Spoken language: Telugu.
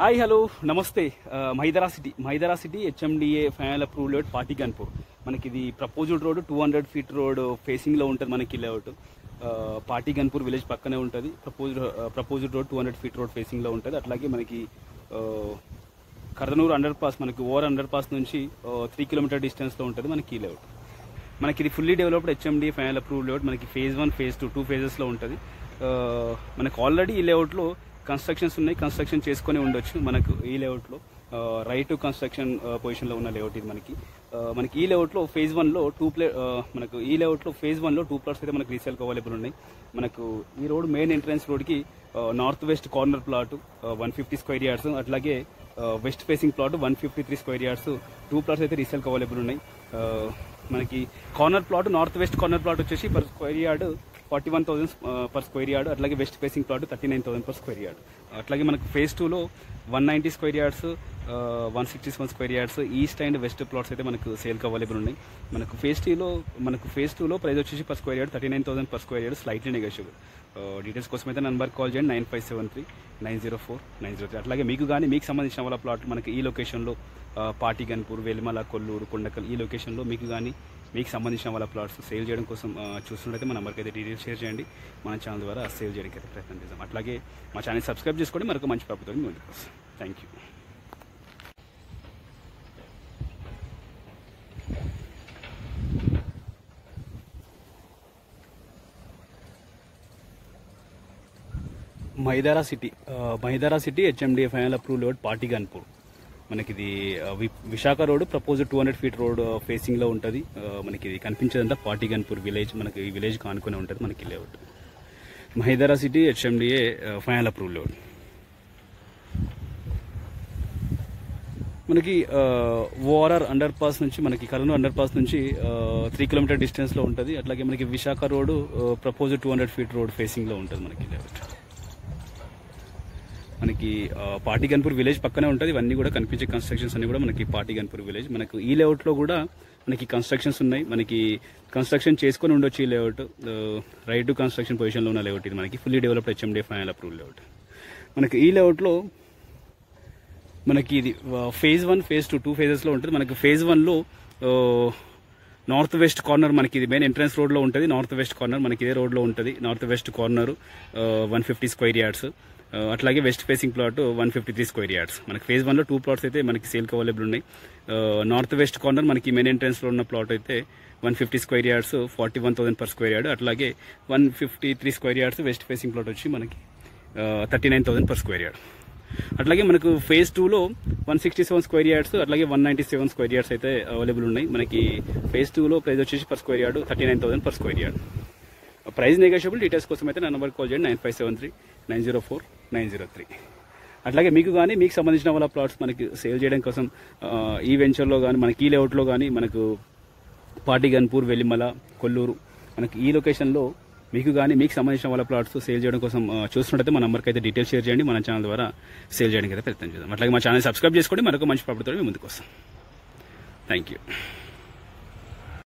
హాయ్ హలో నమస్తే. Mahidhara city HMDA final approve layout Patiganpur. మనకి ఇది ప్రపోజ్డ్ రోడ్ 200 ఫీట్ రోడ్ ఫేసింగ్లో ఉంటుంది. మనకి లేఅవుట్ పాటిగన్పూర్ విలేజ్ పక్కనే ఉంటుంది. ప్రపోజ్డ్ రోడ్ 200 ఫీట్ రోడ్ ఫేసింగ్లో ఉంటుంది. అట్లాగే మనకి కర్దనూరు అండర్ పాస్, మనకి ఓవర్ అండర్ పాస్ నుంచి 3 కిలోమీటర్ డిస్టెన్స్లో ఉంటుంది మనకి ఈ లేఅవుట్. మనకి ఇది fully developed HMDA final approve layout. మనకి ఫేజ్ 1 ఫేజ్ 2 ఫేజెస్లో ఉంటుంది. మనకు ఆల్రెడీ ఈ లేఅవుట్లో కన్స్ట్రక్షన్స్ ఉన్నాయి, కన్స్ట్రక్షన్ చేసుకొని ఉండొచ్చు. మనకు ఈ లేఅవుట్లో రైట్ టు కన్స్ట్రక్షన్ పొజిషన్లో ఉన్న లేఅవుట్ ఇది. మనకి ఈ లేఅవుట్లో ఫేజ్ 1లో మనకు ఈ లేఅవుట్లో ఫేజ్ 1లో 2 ప్లాట్స్ అయితే మనకు రీసేల్కి అవైలబుల్ ఉన్నాయి. మనకు ఈ రోడ్ మెయిన్ ఎంట్రన్స్ రోడ్కి north west corner plot 150 square yards, అట్లాగే west facing plot 153 square yards 2 plots అయితే రీసేల్కి అవైలబుల్ ఉన్నాయి. మనకి corner plot, north west corner plot వచ్చేసి per square yard 41,000 per square yard, అట్లాగే west facing plot 39,000 per square yard. అట్లాగే మనకు ఫేజ్ 2లో 190 square yards, 161 square yards east and west plots అయితే మనకు సేల్కి అవైలబుల్ ఉన్నాయి. మనకు ఫేజ్ 2లో ప్రైస్ వచ్చేసి per square yard 39,000 per square yard, slightly negotiable. Details కోసం అయితే నంబర్ కాల్ చేయండి 9573-904-903. అట్లాగే మీకు సంబంధించిన వాళ్ళ ప్లాట్ మనకి ఈ లొకేషన్లో పాటిగన్పూర్, వెలిమల, కొల్లూరు, కొండకల్ ఈ లొకేషన్లో మీకు సంబంధించిన వాళ్ళ ప్లాట్స్ సేల్ చేయడం కోసం చూస్తున్నట్టయితే మా నెంబర్కి అయితే డీటెయిల్స్ షేర్ చేయండి. మన ఛానల్ ద్వారా సేల్ చేయడానికి అయితే ప్రయత్నం చేద్దాం. అట్లాగే మా ఛానల్ సబ్స్క్రైబ్ చేసుకోండి. మరొక మంచి ప్రాపర్టీతో ముందుకు వస్తాం. Thank you. Mahidhara city HMDA final approve layout Patiganpur. మనకి ఇది Visakha road proposed 200 feet road ఫేసింగ్లో ఉంటుంది. మనకి ఇది కనిపించేదంతా పాటిగన్పూర్ విలేజ్. మనకి ఈ విలేజ్ కానుకొని ఉంటుంది మనకి layout. Mahidhara city HMDA final approve layout. మనకి ఓఆర్ఆర్ అండర్ పాస్ నుంచి, మనకి కర్నూలు అండర్ పాస్ నుంచి 3 కిలోమీటర్ డిస్టెన్స్లో ఉంటుంది. అట్లాగే మనకి Visakha road proposed 200 feet road ఫేసింగ్లో ఉంటుంది మనకి లేఅవుట్. మనకి పాటిగన్పూర్ విలేజ్ పక్కనే ఉంటుంది. ఇవన్నీ కూడా కనిపించే కన్స్ట్రక్షన్స్ అన్ని కూడా మనకి పాటిగన్పూర్ విలేజ్. మనకు ఈ లేఅవుట్లో కూడా మనకి కన్స్ట్రక్షన్స్ ఉన్నాయి. మనకి కన్స్ట్రక్షన్ చేసుకొని ఉండొచ్చు ఈ లేఅవుట్. రైట్ టు కన్స్ట్రక్షన్ పొజిషన్లో ఉన్న లేఅవుట్ ఇది. మనకి fully developed HMDA final approve layout. మనకి ఈ లేఅవుట్లో మనకి ఇది ఫేజ్ 1 ఫేజ్ 2 ఫేజెస్లో ఉంటుంది. మనకి ఫేజ్ 1లో నార్త్ వెస్ట్ కార్నర్, మనకి ఇది మెయిన్ ఎంట్రన్స్ రోడ్లో ఉంటుంది. నార్త్ వెస్ట్ కార్నర్ మనకి ఇదే రోడ్లో ఉంటుంది. North west corner 150 square yards, అట్లాగే west facing plot 153 square yards. మనకి ఫేజ్ 1లో 2 ప్లాట్స్ అయితే మనకి సేల్కి అవైలబుల్ ఉన్నాయి. నార్త్ వెస్ట్ కార్నర్ మనకి మెయిన్ ఎంట్రన్స్లో ఉన్న ప్లాట్ అయితే 150 square yards 41,000 per square yard, అట్లాగే 153 square yards west facing plot వచ్చి మనకి 39,000 పర్ స్క్వేర్ యార్డ్. అట్లాగే మనకు ఫేజ్ 2లో 167 స్క్వేర్ యార్డ్స్, అట్లాగే 197 స్క్వేర్ యార్డ్స్ అయితే అవైలబుల్ ఉన్నాయి. మనకి ఫేజ్ 2లో ప్రైస్ వచ్చేసి per square yard 39,000 per square yard. Price negotiable. Details కోసం అయితే నా నెంబర్ కాల్ చేయండి 9573-904-903. అట్లాగే మీకు సంబంధించిన వాళ్ళ ప్లాట్స్ మనకి సేల్ చేయడం కోసం ఈ వెంచర్లో కానీ, మనకి ఈ లేఅవుట్లో కానీ, మనకు పాటిగన్పూర్, వెలిమల, కొల్లూరు మనకి ఈ లొకేషన్లో మీకు సంబంధించిన వాళ్ళ ప్లాట్స్ సేల్ చేయడం కోసం చూస్తున్నట్టయితే మా నెంబర్కి అయితే డీటెయిల్స్ షేర్ చేయండి. మన ఛానల్ ద్వారా సేల్ చేయడానికి అయితే ప్రయత్నం చేద్దాం. అట్లాగే మా ఛానల్ సబ్స్క్రైబ్ చేసుకోండి. మరొక మంచి ప్రాపర్టీతో ముందుకు వస్తాం. Thank you.